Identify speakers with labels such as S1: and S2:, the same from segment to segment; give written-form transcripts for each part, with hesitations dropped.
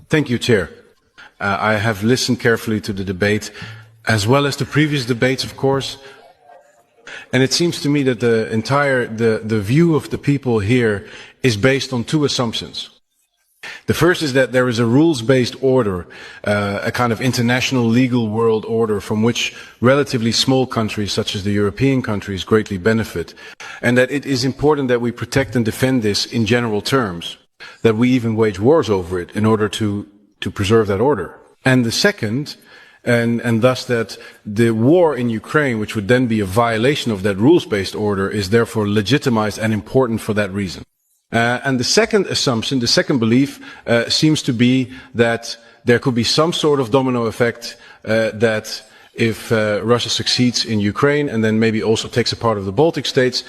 S1: Thank you, Chair. I have listened carefully to the debate, as well as the previous debates, of course. And it seems to me that the view of the people here is based on two assumptions. The first is that there is a rules-based order, a kind of international legal world order from which relatively small countries, such as the European countries, greatly benefit. And that it is important that we protect and defend this in general terms, that we even wage wars over it in order to preserve that order. And the second, and thus that the war in Ukraine, which would then be a violation of that rules-based order, is therefore legitimized and important for that reason. And the second assumption, the second belief, seems to be that there could be some sort of domino effect that if Russia succeeds in Ukraine and then maybe also takes a part of the Baltic states,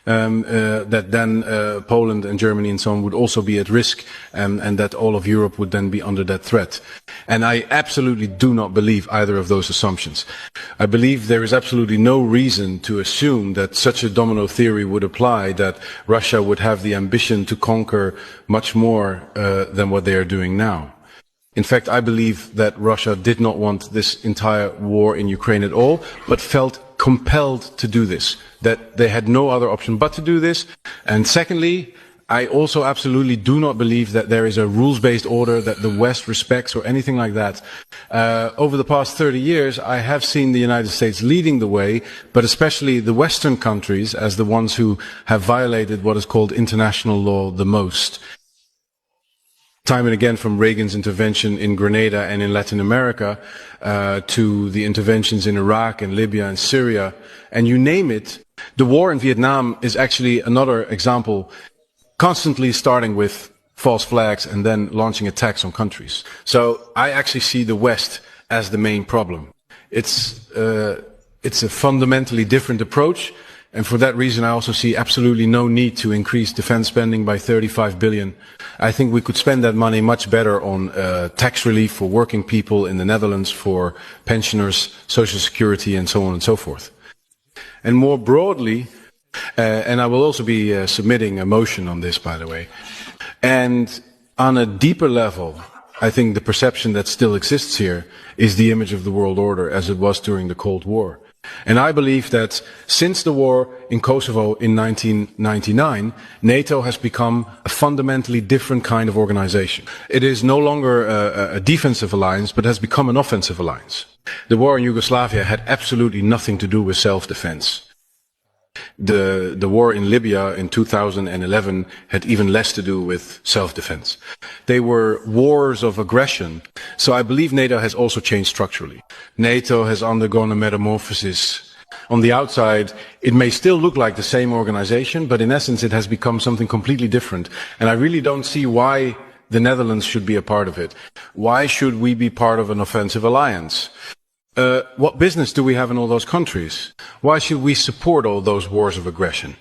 S1: that then Poland and Germany and so on would also be at risk, and that all of Europe would then be under that threat. And I absolutely do not believe either of those assumptions. I believe there is absolutely no reason to assume that such a domino theory would apply, that Russia would have the ambition to conquer much more than what they are doing now. In fact, I believe that Russia did not want this entire war in Ukraine at all, but felt compelled to do this, that they had no other option but to do this. And secondly, I also absolutely do not believe that there is a rules-based order that the West respects or anything like that. Over the past 30 years, I have seen the United States leading the way, but especially the Western countries as the ones who have violated what is called international law the most. Time and again, from Reagan's intervention in Grenada and in Latin America to the interventions in Iraq and Libya and Syria, and you name it. The war in Vietnam is actually another example, constantly starting with false flags and then launching attacks on countries. So I actually see the West as the main problem. It's a fundamentally different approach. And for that reason, I also see absolutely no need to increase defense spending by 35 billion. I think we could spend that money much better on tax relief for working people in the Netherlands, for pensioners, social security, and so on and so forth. And more broadly, and I will also be submitting a motion on this, by the way. And on a deeper level, I think the perception that still exists here is the image of the world order as it was during the Cold War. And I believe that since the war in Kosovo in 1999, NATO has become a fundamentally different kind of organization. It is no longer a defensive alliance, but has become an offensive alliance. The war in Yugoslavia had absolutely nothing to do with self-defense. The war in Libya in 2011 had even less to do with self-defense. They were wars of aggression. So I believe NATO has also changed structurally. NATO has undergone a metamorphosis. On the outside, it may still look like the same organization, but in essence it has become something completely different. And I really don't see why the Netherlands should be a part of it. Why should we be part of an offensive alliance? What business do we have in all those countries? Why should we support all those wars of aggression?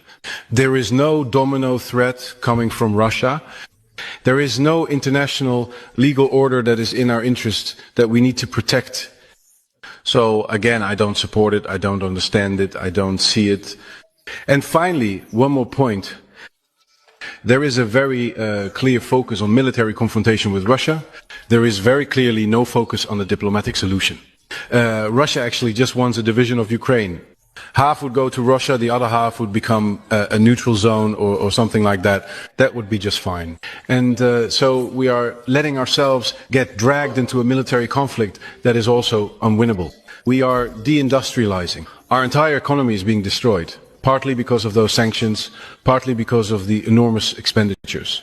S1: There is no domino threat coming from Russia. There is no international legal order that is in our interest that we need to protect. So again, I don't support it, I don't understand it, I don't see it. And finally, one more point. There is a very clear focus on military confrontation with Russia. There is very clearly no focus on the diplomatic solution. Russia actually just wants a division of Ukraine. Half would go to Russia, the other half would become a neutral zone or something like that. That would be just fine. And so we are letting ourselves get dragged into a military conflict that is also unwinnable. We are deindustrializing. Our entire economy is being destroyed, partly because of those sanctions, partly because of the enormous expenditures.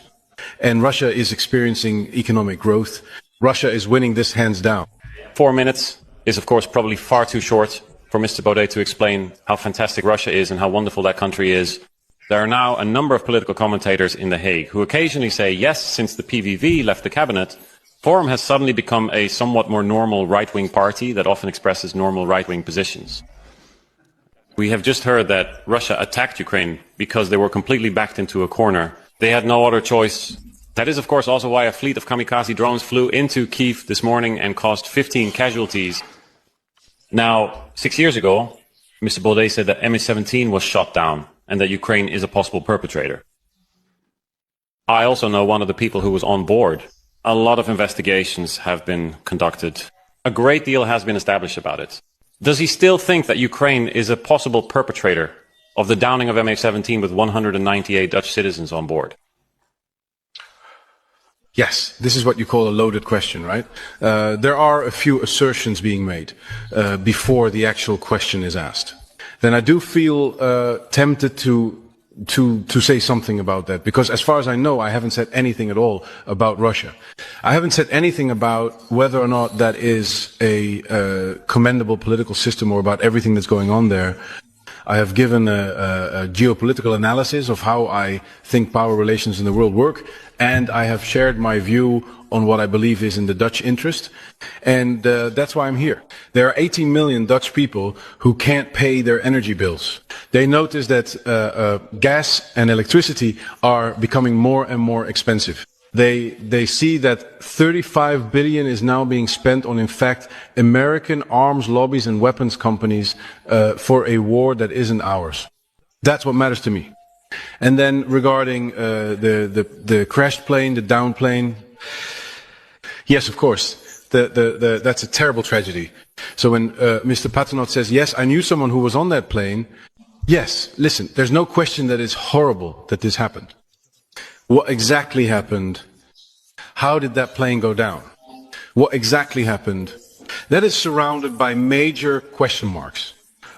S1: And Russia is experiencing economic growth. Russia is winning this hands down.
S2: 4 minutes is, of course, probably far too short for Mr. Baudet to explain how fantastic Russia is and how wonderful that country is. There are now a number of political commentators in The Hague who occasionally say, yes, since the PVV left the cabinet, Forum has suddenly become a somewhat more normal right-wing party that often expresses normal right-wing positions. We have just heard that Russia attacked Ukraine because they were completely backed into a corner. They had no other choice. That is, of course, also why a fleet of kamikaze drones flew into Kyiv this morning and caused 15 casualties. Now, 6 years ago, Mr. Baudet said that MH17 was shot down and that Ukraine is a possible perpetrator. I also know one of the people who was on board A lot of investigations have been conducted. A great deal has been established about it. Does he still think that Ukraine is a possible perpetrator of the downing of MH17 with 198 Dutch citizens on board?
S1: Yes, this is what you call a loaded question, right? There are a few assertions being made before the actual question is asked. Then I do feel tempted to say something about that, because as far as I know, I haven't said anything at all about Russia. I haven't said anything about whether or not that is a commendable political system or about everything that's going on there. I have given a geopolitical analysis of how I think power relations in the world work, and I have shared my view on what I believe is in the Dutch interest, and that's why I'm here. There are 18 million Dutch people who can't pay their energy bills. They notice that gas and electricity are becoming more and more expensive. They see that 35 billion is now being spent on, in fact, American arms lobbies and weapons companies for a war that isn't ours. That's what matters to me. And then regarding the crashed plane, the downed plane, yes, of course, that's a terrible tragedy. So when Mr. Paternotte says, yes, I knew someone who was on that plane, yes, listen, there's no question that it's horrible that this happened. What exactly happened? How did that plane go down? What exactly happened? That is surrounded by major question marks.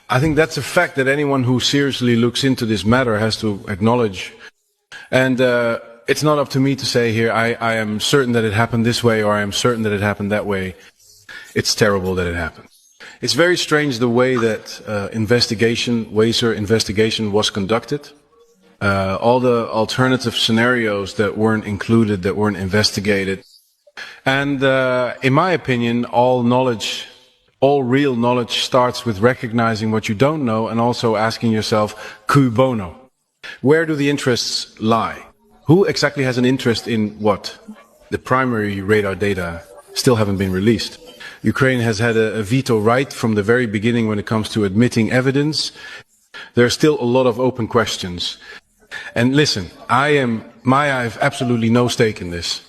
S1: I think that's a fact that anyone who seriously looks into this matter has to acknowledge. And it's not up to me to say here, I am certain that it happened this way, or I am certain that it happened that way. It's terrible that it happened. It's very strange the way that Weser investigation was conducted. All the alternative scenarios that weren't included, that weren't investigated. And in my opinion, all real knowledge starts with recognizing what you don't know and also asking yourself, cui bono? Where do the interests lie? Who exactly has an interest in what? The primary radar data still haven't been released. Ukraine has had a veto right from the very beginning when it comes to admitting evidence. There are still a lot of open questions. And listen, I have absolutely no stake in this.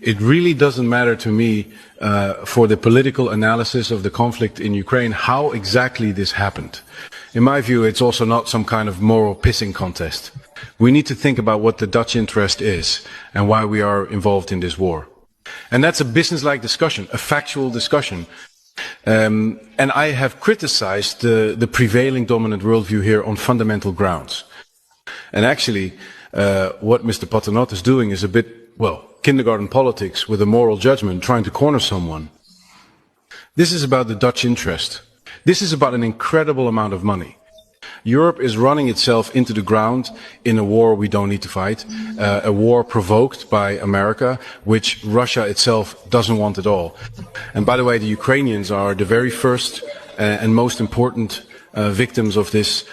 S1: It really doesn't matter to me for the political analysis of the conflict in Ukraine how exactly this happened. In my view, it's also not some kind of moral pissing contest. We need to think about what the Dutch interest is and why we are involved in this war. And that's a business-like discussion, a factual discussion. And I have criticized the prevailing dominant worldview here on fundamental grounds. And actually, what Mr. Paternotte is doing is a bit, well, kindergarten politics with a moral judgment, trying to corner someone. This is about the Dutch interest. This is about an incredible amount of money. Europe is running itself into the ground in a war we don't need to fight, a war provoked by America, which Russia itself doesn't want at all. And by the way, the Ukrainians are the very first and most important victims of this.